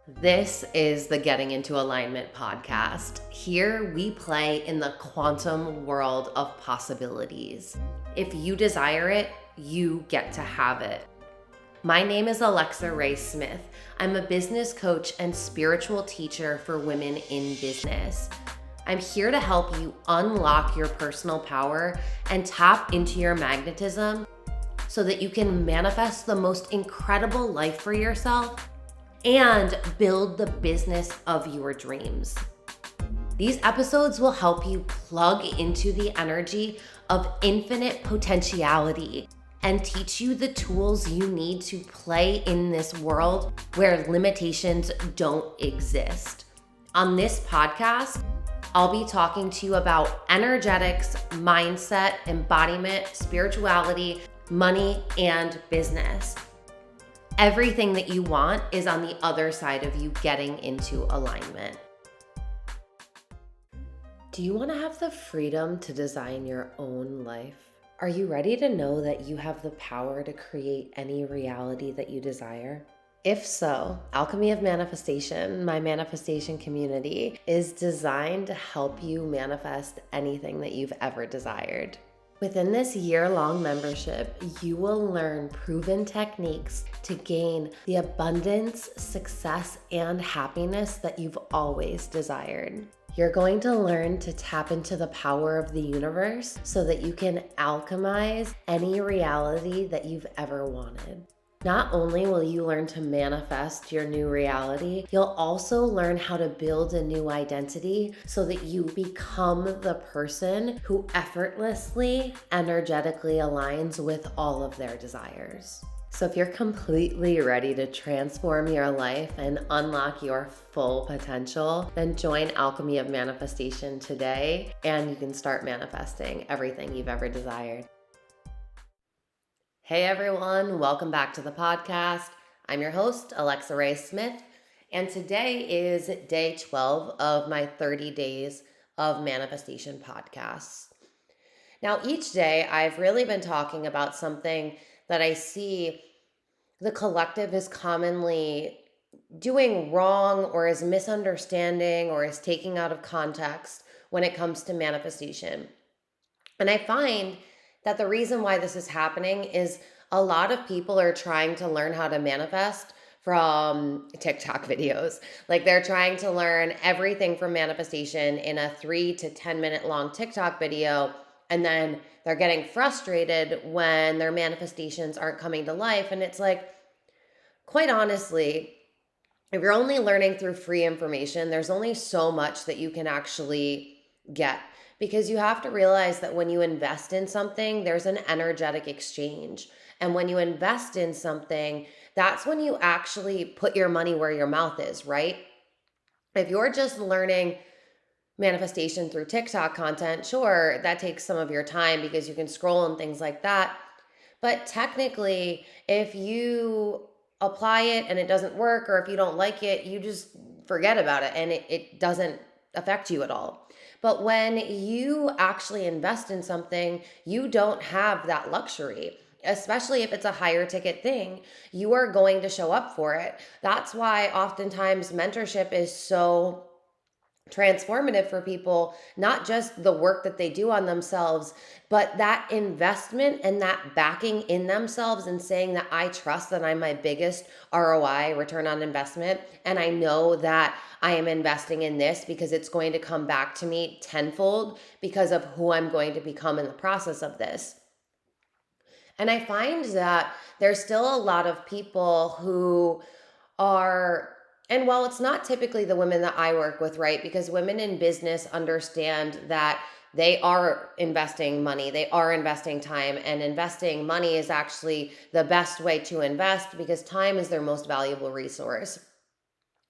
This is the Getting Into Alignment podcast. Here we play in the quantum world of possibilities. If you desire it, you get to have it. My name is Alexa Ray Smith. I'm a business coach and spiritual teacher for women in business. I'm here to help you unlock your personal power and tap into your magnetism so that you can manifest the most incredible life for yourself and build the business of your dreams. These episodes will help you plug into the energy of infinite potentiality and teach you the tools you need to play in this world where limitations don't exist. On this podcast, I'll be talking to you about energetics, mindset, embodiment, spirituality, money, and business. Everything that you want is on the other side of you getting into alignment. Do you want to have the freedom to design your own life? Are you ready to know that you have the power to create any reality that you desire? If so, Alchemy of Manifestation, my manifestation community, is designed to help you manifest anything that you've ever desired. Within this year-long membership, you will learn proven techniques to gain the abundance, success, and happiness that you've always desired. You're going to learn to tap into the power of the universe so that you can alchemize any reality that you've ever wanted. Not only will you learn to manifest your new reality, you'll also learn how to build a new identity so that you become the person who effortlessly, energetically aligns with all of their desires. So if you're completely ready to transform your life and unlock your full potential, then join Alchemy of Manifestation today, and you can start manifesting everything you've ever desired. Hey everyone, welcome back to the podcast. I'm your host, Alexa Ray Smith, and today is day 12 of my 30 days of manifestation podcasts. Now, each day I've really been talking about something that I see the collective is commonly doing wrong or is misunderstanding or is taking out of context when it comes to manifestation. And I find that the reason why this is happening is a lot of people are trying to learn how to manifest from TikTok videos. Like they're trying to learn everything from manifestation in a 3 to 10 minute long TikTok video. And then they're getting frustrated when their manifestations aren't coming to life. And it's like, quite honestly, if you're only learning through free information, there's only so much that you can actually get. Because you have to realize that when you invest in something, there's an energetic exchange. And when you invest in something, that's when you actually put your money where your mouth is, right? If you're just learning manifestation through TikTok content, sure, that takes some of your time because you can scroll and things like that. But technically, if you apply it and it doesn't work, or if you don't like it, you just forget about it and it doesn't affect you at all. But when you actually invest in something, you don't have that luxury, especially if it's a higher ticket thing. You are going to show up for it. That's why oftentimes mentorship is so transformative for people, not just the work that they do on themselves, but that investment and that backing in themselves and saying that I trust that I'm my biggest ROI, return on investment, and I know that I am investing in this because it's going to come back to me tenfold because of who I'm going to become in the process of this. And I find that there's still a lot of people who are, and while it's not typically the women that I work with, right? Because women in business understand that they are investing money, they are investing time, and investing money is actually the best way to invest because time is their most valuable resource.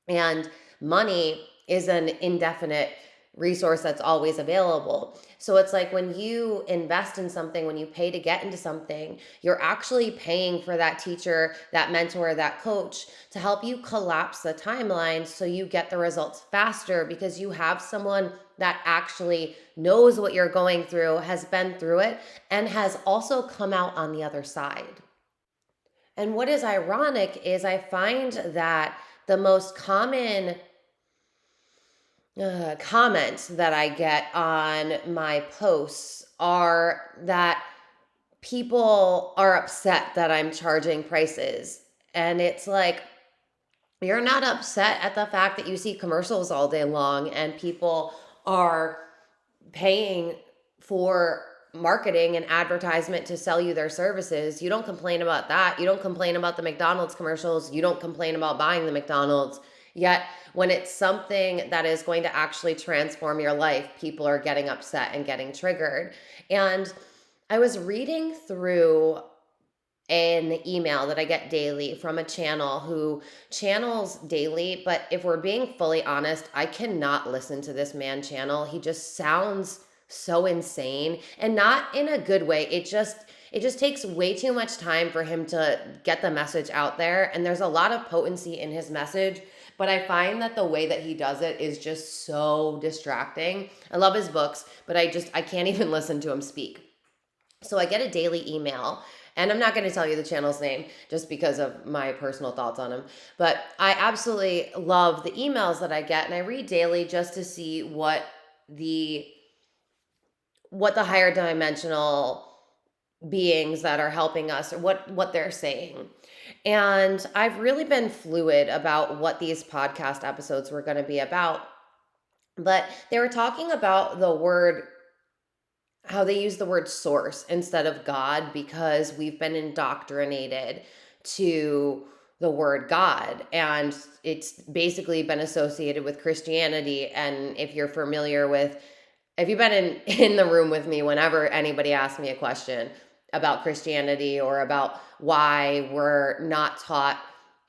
And money is an indefinite resource that's always available. So it's like when you invest in something, when you pay to get into something, you're actually paying for that teacher, that mentor, that coach to help you collapse the timeline so you get the results faster because you have someone that actually knows what you're going through, has been through it, and has also come out on the other side. And what is ironic is I find that the most common comments that I get on my posts are that people are upset that I'm charging prices. And it's like, you're not upset at the fact that you see commercials all day long and people are paying for marketing and advertisement to sell you their services. You don't complain about that. You don't complain about the McDonald's commercials. You don't complain about buying the McDonald's. Yet, when it's something that is going to actually transform your life, people are getting upset and getting triggered. And I was reading through an email that I get daily from a channel who channels daily, but if we're being fully honest, I cannot listen to this man channel. He just sounds so insane, and not in a good way. It just takes way too much time for him to get the message out there, and there's a lot of potency in his message, but I find that the way that he does it is just so distracting. I love his books, but I can't even listen to him speak. So I get a daily email, and I'm not going to tell you the channel's name just because of my personal thoughts on him, but I absolutely love the emails that I get, and I read daily just to see what the higher dimensional beings that are helping us, or what they're saying. And I've really been fluid about what these podcast episodes were going to be about, but they were talking about the word, how they use the word source instead of God, because we've been indoctrinated to the word God, and it's basically been associated with Christianity. And if you've been in the room with me whenever anybody asks me a question about Christianity or about why we're not taught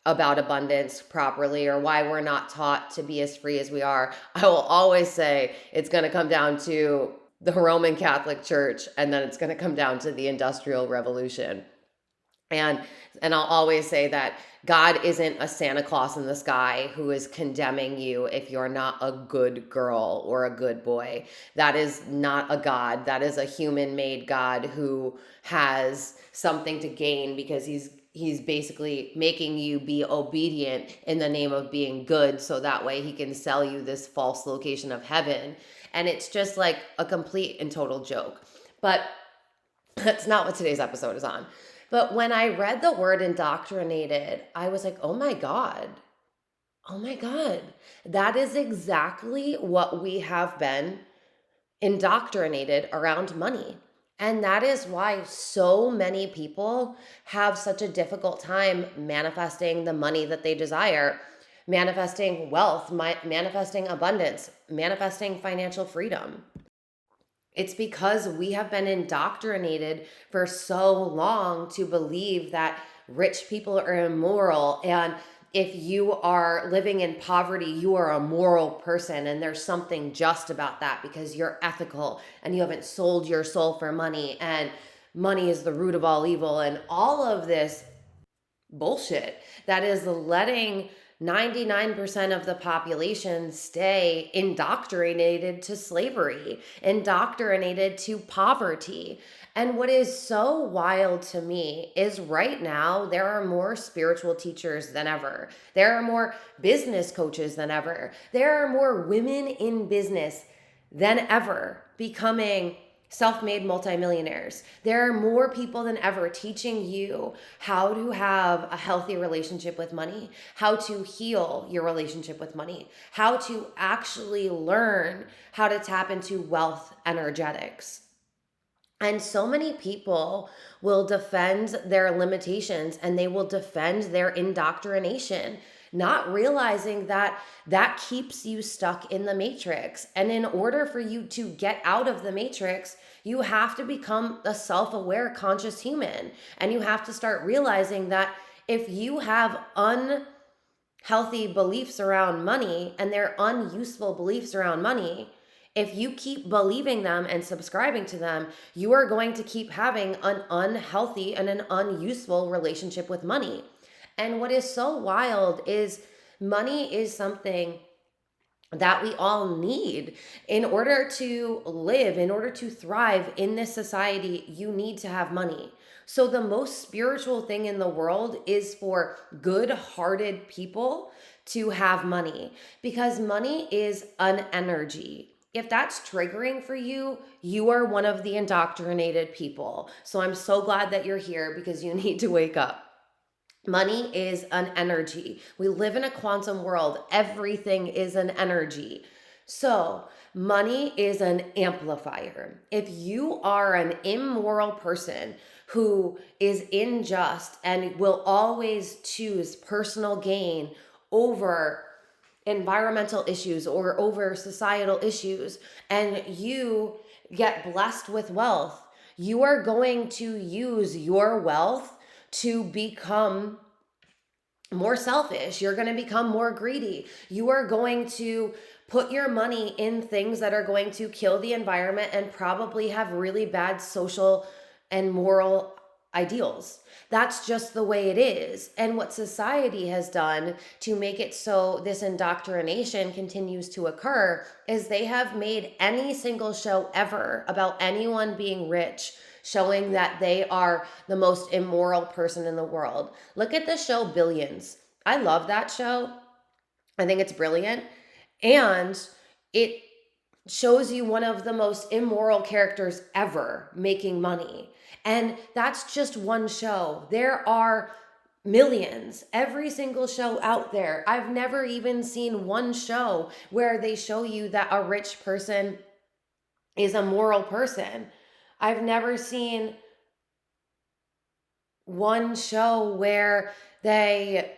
about abundance properly, or why we're not taught to be as free as we are, I will always say it's going to come down to the Roman Catholic Church, and then it's going to come down to the Industrial Revolution. And I'll always say that God isn't a Santa Claus in the sky who is condemning you if you're not a good girl or a good boy. That is not a God. That is a human-made God who has something to gain because he's basically making you be obedient in the name of being good, so that way he can sell you this false location of heaven. And it's just like a complete and total joke. But that's not what today's episode is on. But when I read the word indoctrinated, I was like, oh my God. Oh my God. That is exactly what we have been indoctrinated around money. And that is why so many people have such a difficult time manifesting the money that they desire, manifesting wealth, manifesting abundance, manifesting financial freedom. It's because we have been indoctrinated for so long to believe that rich people are immoral, and if you are living in poverty, you are a moral person, and there's something just about that because you're ethical and you haven't sold your soul for money, and money is the root of all evil, and all of this bullshit that is letting 99% of the population stay indoctrinated to slavery, indoctrinated to poverty. And what is so wild to me is right now, there are more spiritual teachers than ever. There are more business coaches than ever. There are more women in business than ever becoming self-made multimillionaires. There are more people than ever teaching you how to have a healthy relationship with money, how to heal your relationship with money, how to actually learn how to tap into wealth energetics. And so many people will defend their limitations and they will defend their indoctrination, not realizing that that keeps you stuck in the matrix. And in order for you to get out of the matrix, you have to become a self-aware, conscious human. And you have to start realizing that if you have unhealthy beliefs around money and they're unuseful beliefs around money, if you keep believing them and subscribing to them, you are going to keep having an unhealthy and an unuseful relationship with money. And what is so wild is money is something that we all need in order to live, in order to thrive in this society. You need to have money. So the most spiritual thing in the world is for good-hearted people to have money, because money is an energy. If that's triggering for you, you are one of the indoctrinated people. So I'm so glad that you're here, because you need to wake up. Money is an energy. We live in a quantum world. Everything is an energy. So, money is an amplifier. If you are an immoral person who is unjust and will always choose personal gain over environmental issues or over societal issues, and you get blessed with wealth, you are going to use your wealth to become more selfish. You're going to become more greedy. You are going to put your money in things that are going to kill the environment and probably have really bad social and moral ideals. That's just the way it is. And what society has done to make it so this indoctrination continues to occur is they have made any single show ever about anyone being rich showing that they are the most immoral person in the world. Look at the show Billions. I love that show. I think it's brilliant. And it shows you one of the most immoral characters ever making money. And that's just one show. There are millions, every single show out there. I've never even seen one show where they show you that a rich person is a moral person. I've never seen one show where they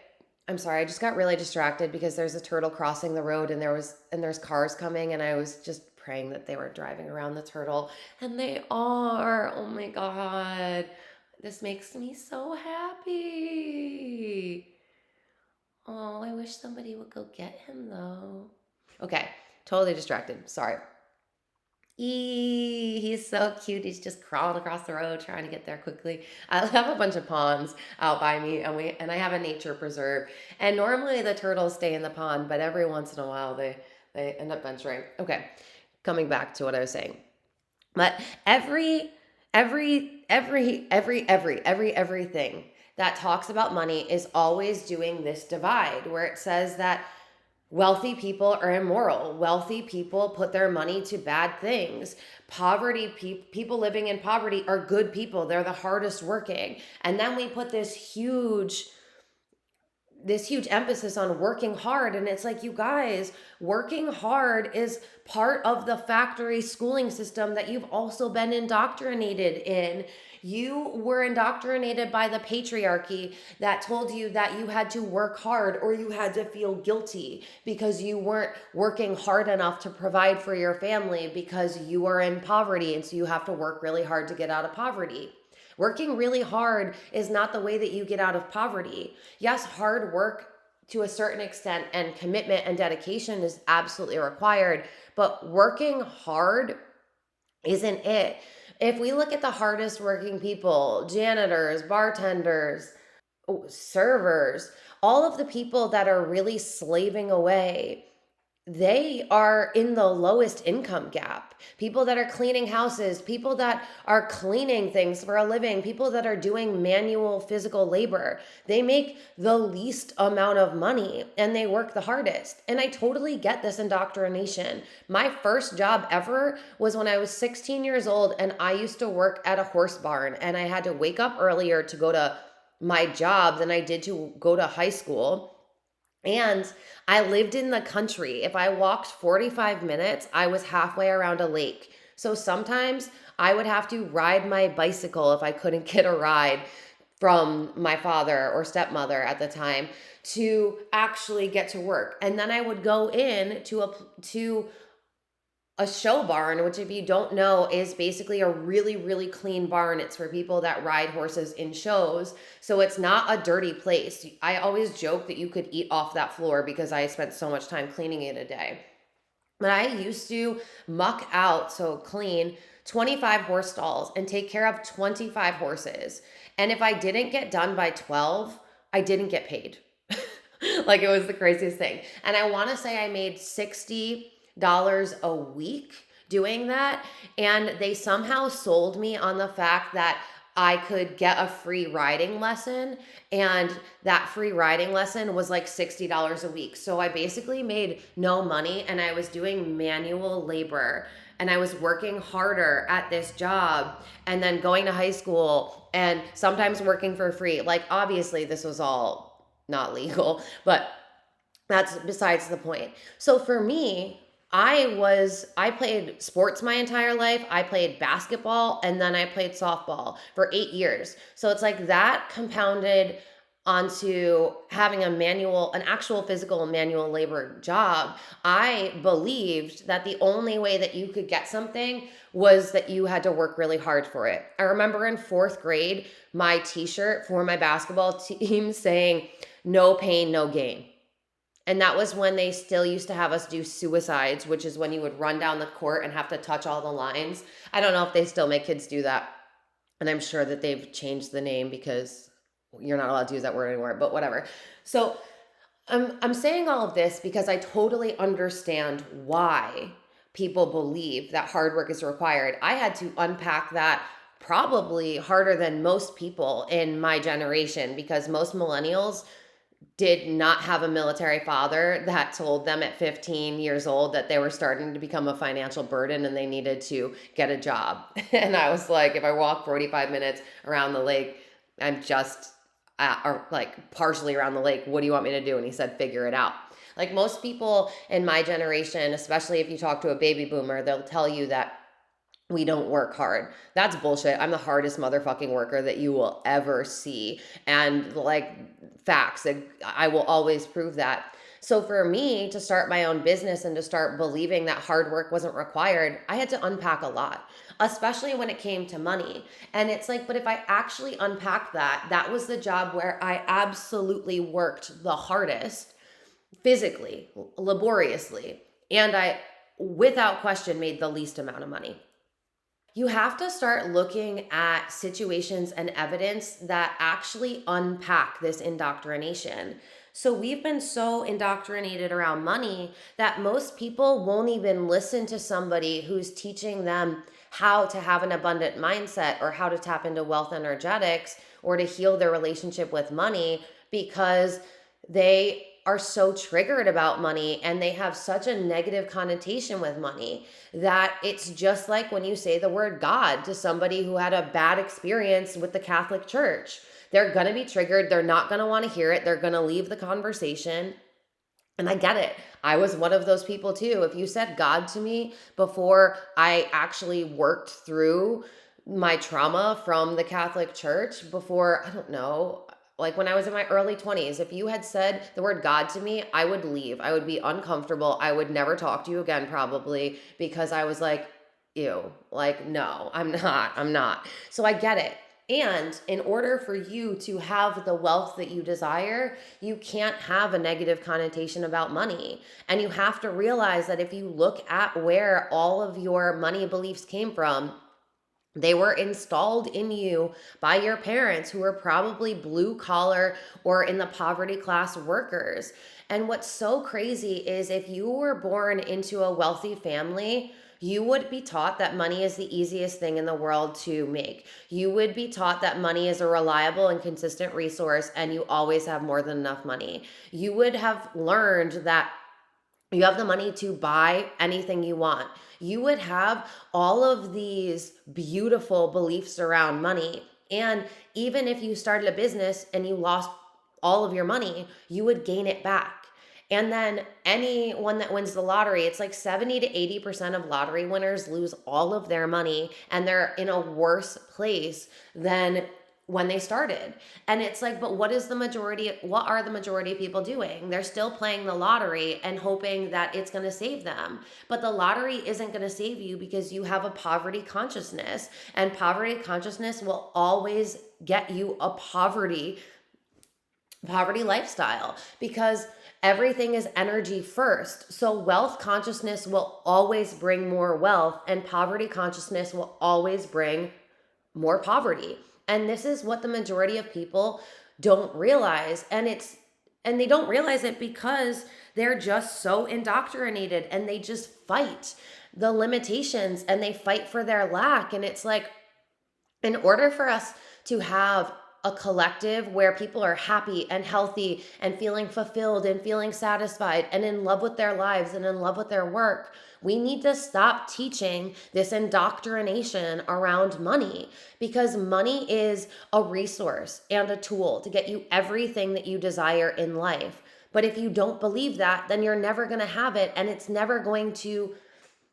I'm sorry, I just got really distracted because there's a turtle crossing the road, and there's cars coming, and I was just praying that they were driving around the turtle, and they are. Oh my God. This makes me so happy. Oh, I wish somebody would go get him though. Okay, totally distracted. Sorry. He's so cute. He's just crawling across the road trying to get there quickly. I have a bunch of ponds out by me, and I have a nature preserve. And normally the turtles stay in the pond, but every once in a while they end up venturing. Okay, coming back to what I was saying. But everything that talks about money is always doing this divide where it says that wealthy people are immoral. Wealthy people put their money to bad things. People living in poverty are good people. They're the hardest working. And then we put this huge emphasis on working hard, and it's like, you guys, working hard is part of the factory schooling system that you've also been indoctrinated in. You were indoctrinated by the patriarchy that told you that you had to work hard or you had to feel guilty because you weren't working hard enough to provide for your family because you are in poverty, and so you have to work really hard to get out of poverty. Working really hard is not the way that you get out of poverty. Yes, hard work to a certain extent and commitment and dedication is absolutely required, but working hard isn't it. If we look at the hardest working people, janitors, bartenders, servers, all of the people that are really slaving away, they are in the lowest income gap. People that are cleaning houses, people that are cleaning things for a living, people that are doing manual physical labor, they make the least amount of money and they work the hardest. And I totally get this indoctrination. My first job ever was when I was 16 years old, and I used to work at a horse barn, and I had to wake up earlier to go to my job than I did to go to high school. And I lived in the country. If I walked 45 minutes, I was halfway around a lake. So sometimes I would have to ride my bicycle if I couldn't get a ride from my father or stepmother at the time to actually get to work. And then I would go in to a show barn, which, if you don't know, is basically a really, really clean barn. It's for people that ride horses in shows. So it's not a dirty place. I always joke that you could eat off that floor because I spent so much time cleaning it a day. But I used to muck out, so clean 25 horse stalls and take care of 25 horses. And if I didn't get done by 12, I didn't get paid. Like, it was the craziest thing. And I want to say I made $60 a week doing that. And they somehow sold me on the fact that I could get a free riding lesson, and that free riding lesson was like $60 a week. So I basically made no money, and I was doing manual labor, and I was working harder at this job, and then going to high school and sometimes working for free. Like, obviously this was all not legal, but that's besides the point. So for me, I played sports my entire life. I played basketball, and then I played softball for 8 years. So it's like that compounded onto having an actual physical manual labor job. I believed that the only way that you could get something was that you had to work really hard for it. I remember in 4th grade, my t-shirt for my basketball team saying, "No pain, no gain." And that was when they still used to have us do suicides, which is when you would run down the court and have to touch all the lines. I don't know if they still make kids do that. And I'm sure that they've changed the name because you're not allowed to use that word anymore, but whatever. So I'm saying all of this because I totally understand why people believe that hard work is required. I had to unpack that probably harder than most people in my generation, because most millennials did not have a military father that told them at 15 years old that they were starting to become a financial burden and they needed to get a job. And I was like, if I walk 45 minutes around the lake, I'm just or like partially around the lake, what do you want me to do? And he said, figure it out. Like, most people in my generation, especially if you talk to a baby boomer, they'll tell you that we don't work hard. That's bullshit. I'm the hardest motherfucking worker that you will ever see. And like, facts, I will always prove that. So for me to start my own business and to start believing that hard work wasn't required, I had to unpack a lot, especially when it came to money. And it's like, but if I actually unpacked that, that was the job where I absolutely worked the hardest, physically, laboriously, and I, without question, made the least amount of money. You have to start looking at situations and evidence that actually unpack this indoctrination. So we've been so indoctrinated around money that most people won't even listen to somebody who's teaching them how to have an abundant mindset or how to tap into wealth energetics or to heal their relationship with money, because they are so triggered about money and they have such a negative connotation with money that it's just like when you say the word God to somebody who had a bad experience with the Catholic Church. They're going to be triggered. They're not going to want to hear it. They're going to leave the conversation. And I get it. I was one of those people too. If you said God to me before I actually worked through my trauma from the Catholic Church, before, I don't know, like when I was in my early 20s, if you had said the word God to me, I would leave. I would be uncomfortable. I would never talk to you again, probably, because I was like, ew, like, no, I'm not. So I get it. And in order for you to have the wealth that you desire, you can't have a negative connotation about money. And you have to realize that if you look at where all of your money beliefs came from, they were installed in you by your parents, who were probably blue collar or in the poverty class workers. And what's so crazy is if you were born into a wealthy family, you would be taught that money is the easiest thing in the world to make. You would be taught that money is a reliable and consistent resource and you always have more than enough money. You would have learned that you have the money to buy anything you want. You would have all of these beautiful beliefs around money. And even if you started a business and you lost all of your money, you would gain it back. And then anyone that wins the lottery, it's like 70 to 80% of lottery winners lose all of their money and they're in a worse place than when they started. And it's like, but what are the majority of people doing? They're still playing the lottery and hoping that it's going to save them. But the lottery isn't going to save you because you have a poverty consciousness, and poverty consciousness will always get you a poverty lifestyle, because everything is energy first. So wealth consciousness will always bring more wealth, and poverty consciousness will always bring more poverty. And this is what the majority of people don't realize. And they don't realize it because they're just so indoctrinated and they just fight the limitations and they fight for their lack. And it's like, in order for us to have a collective where people are happy and healthy and feeling fulfilled and feeling satisfied and in love with their lives and in love with their work. We need to stop teaching this indoctrination around money, because money is a resource and a tool to get you everything that you desire in life. But if you don't believe that, then you're never going to have it, and it's never going to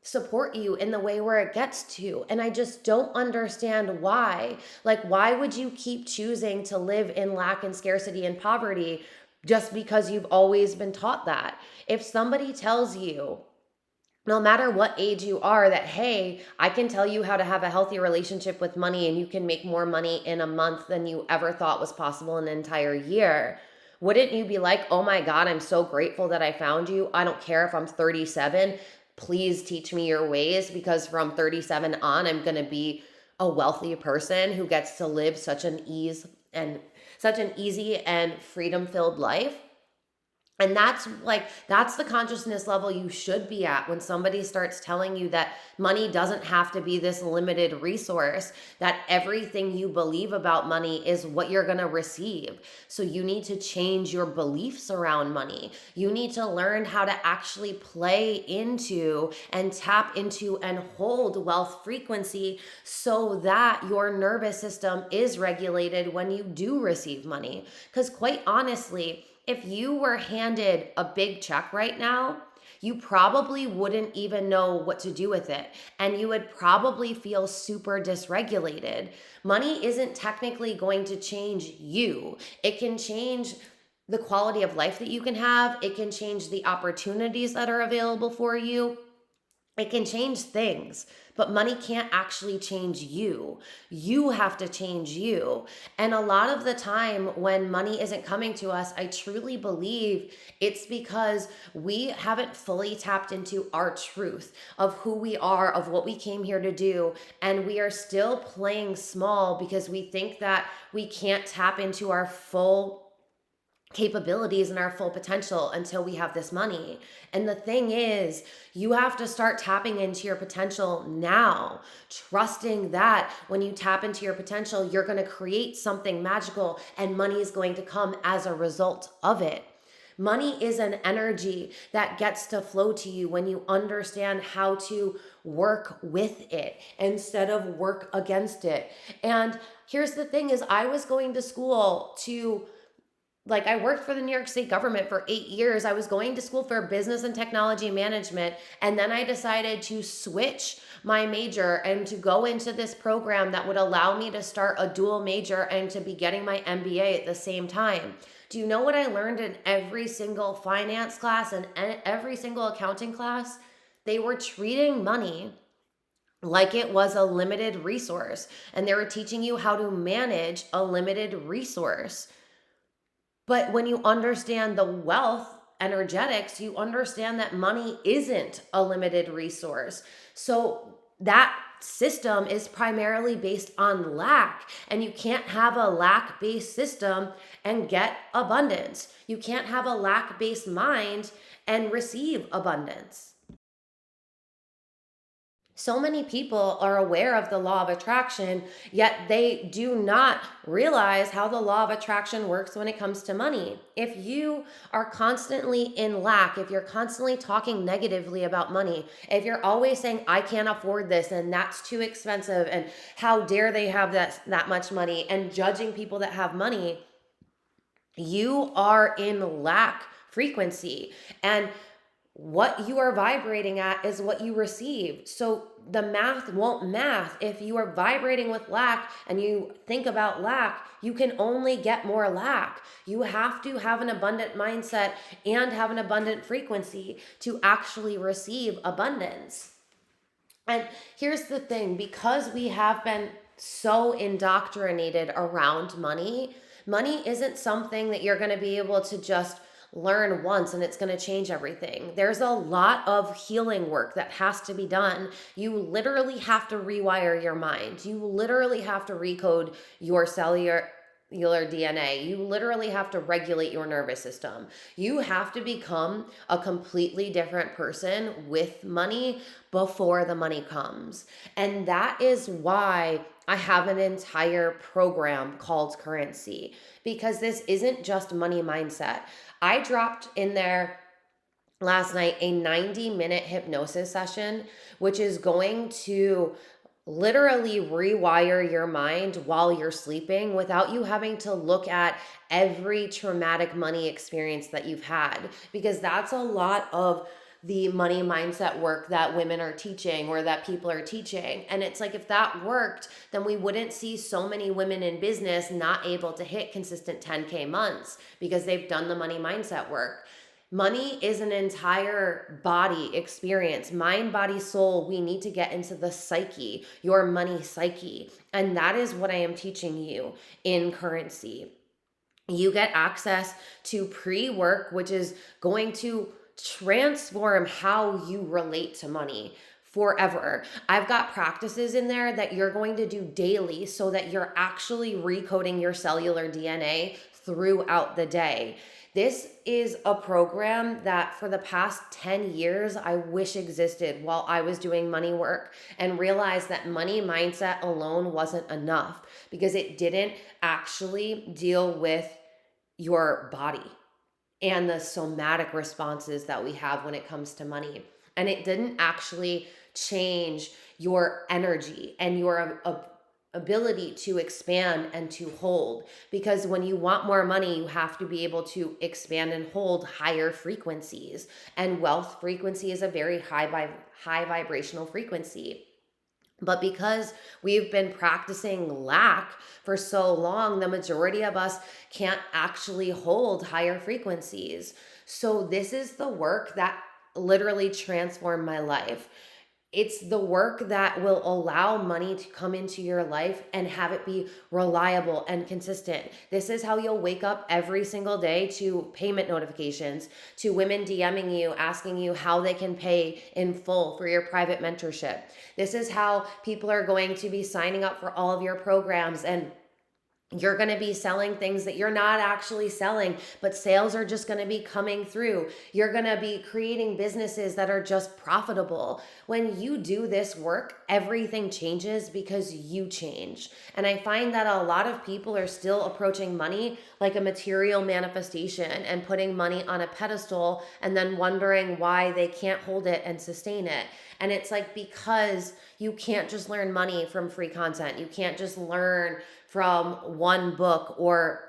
support you in the way where it gets to. And I just don't understand why. Like, why would you keep choosing to live in lack and scarcity and poverty just because you've always been taught that? If somebody tells you, no matter what age you are, that, hey, I can tell you how to have a healthy relationship with money and you can make more money in a month than you ever thought was possible in an entire year, wouldn't you be like, oh my God, I'm so grateful that I found you. I don't care if I'm 37. Please teach me your ways, because from 37 on, I'm going to be a wealthy person who gets to live such an easy and freedom-filled life. And that's the consciousness level you should be at when somebody starts telling you that money doesn't have to be this limited resource, that everything you believe about money is what you're going to receive. So you need to change your beliefs around money. You need to learn how to actually play into and tap into and hold wealth frequency so that your nervous system is regulated when you do receive money. Because quite honestly, if you were handed a big check right now, you probably wouldn't even know what to do with it, and you would probably feel super dysregulated. Money isn't technically going to change you. It can change the quality of life that you can have. It can change the opportunities that are available for you. It can change things, but money can't actually change you. You have to change you. And a lot of the time when money isn't coming to us, I truly believe it's because we haven't fully tapped into our truth of who we are, of what we came here to do. And we are still playing small because we think that we can't tap into our full capabilities and our full potential until we have this money. And the thing is, you have to start tapping into your potential now, trusting that when you tap into your potential, you're going to create something magical and money is going to come as a result of it. Money is an energy that gets to flow to you when you understand how to work with it instead of work against it. And here's the thing is, I was going to school I worked for the New York State government for 8 years. I was going to school for business and technology management. And then I decided to switch my major and to go into this program that would allow me to start a dual major and to be getting my MBA at the same time. Do you know what I learned in every single finance class and every single accounting class? They were treating money like it was a limited resource. And they were teaching you how to manage a limited resource. But when you understand the wealth energetics, you understand that money isn't a limited resource. So that system is primarily based on lack, and you can't have a lack-based system and get abundance. You can't have a lack-based mind and receive abundance. So many people are aware of the law of attraction, yet they do not realize how the law of attraction works when it comes to money. If you are constantly in lack, if you're constantly talking negatively about money, if you're always saying, I can't afford this and that's too expensive and how dare they have that much money, and judging people that have money, you are in lack frequency. And what you are vibrating at is what you receive. So the math won't math. If you are vibrating with lack and you think about lack, you can only get more lack. You have to have an abundant mindset and have an abundant frequency to actually receive abundance. And here's the thing, because we have been so indoctrinated around money, money isn't something that you're going to be able to just learn once and it's going to change everything. There's a lot of healing work that has to be done. You literally have to rewire your mind. You literally have to recode your cellular DNA. You literally have to regulate your nervous system. You have to become a completely different person with money before the money comes. And that is why I have an entire program called Currency, because this isn't just money mindset. I dropped in there last night a 90-minute hypnosis session, which is going to literally rewire your mind while you're sleeping without you having to look at every traumatic money experience that you've had, because that's a lot of the money mindset work that women are teaching or that people are teaching. And it's like, if that worked, then we wouldn't see so many women in business not able to hit consistent 10K months because they've done the money mindset work. Money is an entire body experience, mind, body, soul. We need to get into the psyche, your money psyche. And that is what I am teaching you in Currency. You get access to pre-work, which is going to transform how you relate to money forever. I've got practices in there that you're going to do daily so that you're actually recoding your cellular DNA throughout the day. This is a program that for the past 10 years I wish existed while I was doing money work, and realized that money mindset alone wasn't enough because it didn't actually deal with your body and the somatic responses that we have when it comes to money. And it didn't actually change your energy and your ability to expand and to hold. Because when you want more money, you have to be able to expand and hold higher frequencies. And wealth frequency is a very high vibrational frequency. But because we've been practicing lack for so long, the majority of us can't actually hold higher frequencies. So this is the work that literally transformed my life. It's the work that will allow money to come into your life and have it be reliable and consistent. This is how you'll wake up every single day to payment notifications, to women DMing you, asking you how they can pay in full for your private mentorship. This is how people are going to be signing up for all of your programs, and you're going to be selling things that you're not actually selling, but sales are just going to be coming through. You're going to be creating businesses that are just profitable. When you do this work, everything changes because you change. And I find that a lot of people are still approaching money like a material manifestation and putting money on a pedestal and then wondering why they can't hold it and sustain it. And it's like, because you can't just learn money from free content. You can't just learn from one book or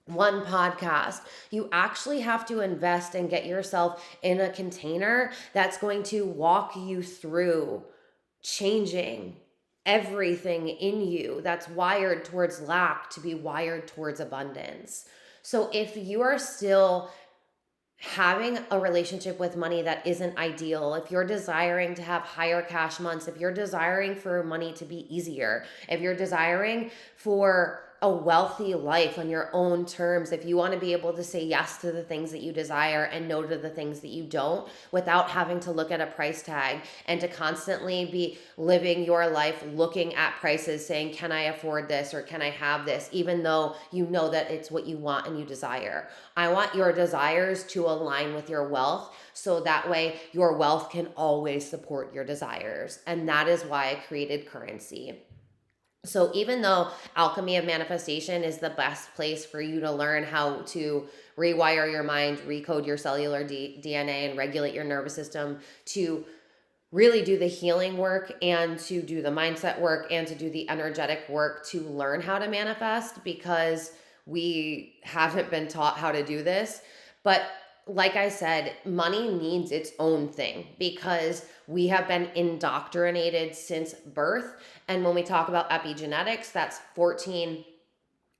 one podcast. You actually have to invest and get yourself in a container that's going to walk you through changing everything in you that's wired towards lack to be wired towards abundance. So if you are still having a relationship with money that isn't ideal, if you're desiring to have higher cash months, if you're desiring for money to be easier, if you're desiring for a wealthy life on your own terms, if you want to be able to say yes to the things that you desire and no to the things that you don't without having to look at a price tag and to constantly be living your life looking at prices saying, can I afford this or can I have this, even though you know that it's what you want and you desire. I want your desires to align with your wealth, so that way your wealth can always support your desires. And that is why I created Currency. So even though Alchemy of Manifestation is the best place for you to learn how to rewire your mind, recode your cellular DNA, and regulate your nervous system to really do the healing work and to do the mindset work and to do the energetic work to learn how to manifest, because we haven't been taught how to do this. But like I said, money needs its own thing because we have been indoctrinated since birth. And when we talk about epigenetics, that's 14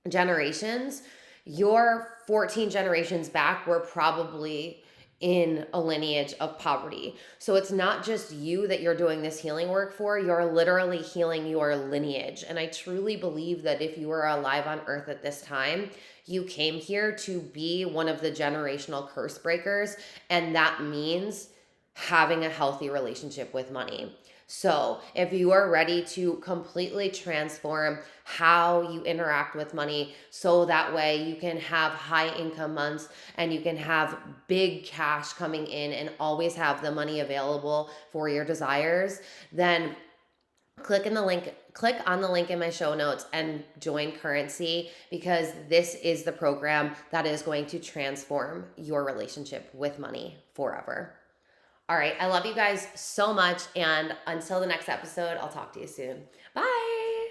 generations. Your 14 generations back were probably in a lineage of poverty. So it's not just you that you're doing this healing work for, you're literally healing your lineage. And I truly believe that if you are alive on earth at this time, you came here to be one of the generational curse breakers. And that means having a healthy relationship with money. So if you are ready to completely transform how you interact with money so that way you can have high income months and you can have big cash coming in and always have the money available for your desires, then click on the link in my show notes and join Currency, because this is the program that is going to transform your relationship with money forever. All right, I love you guys so much, and until the next episode, I'll talk to you soon. Bye.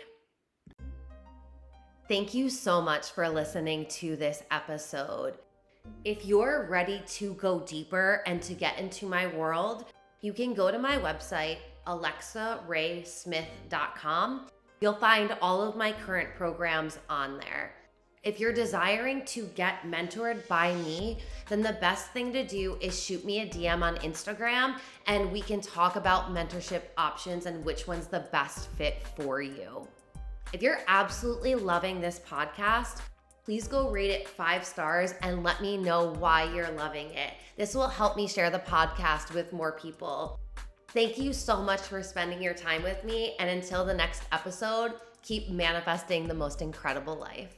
Thank you so much for listening to this episode. If you're ready to go deeper and to get into my world, you can go to my website, alexaraysmith.com. You'll find all of my current programs on there. If you're desiring to get mentored by me, then the best thing to do is shoot me a DM on Instagram and we can talk about mentorship options and which one's the best fit for you. If you're absolutely loving this podcast, please go rate it 5 stars and let me know why you're loving it. This will help me share the podcast with more people. Thank you so much for spending your time with me, and until the next episode, keep manifesting the most incredible life.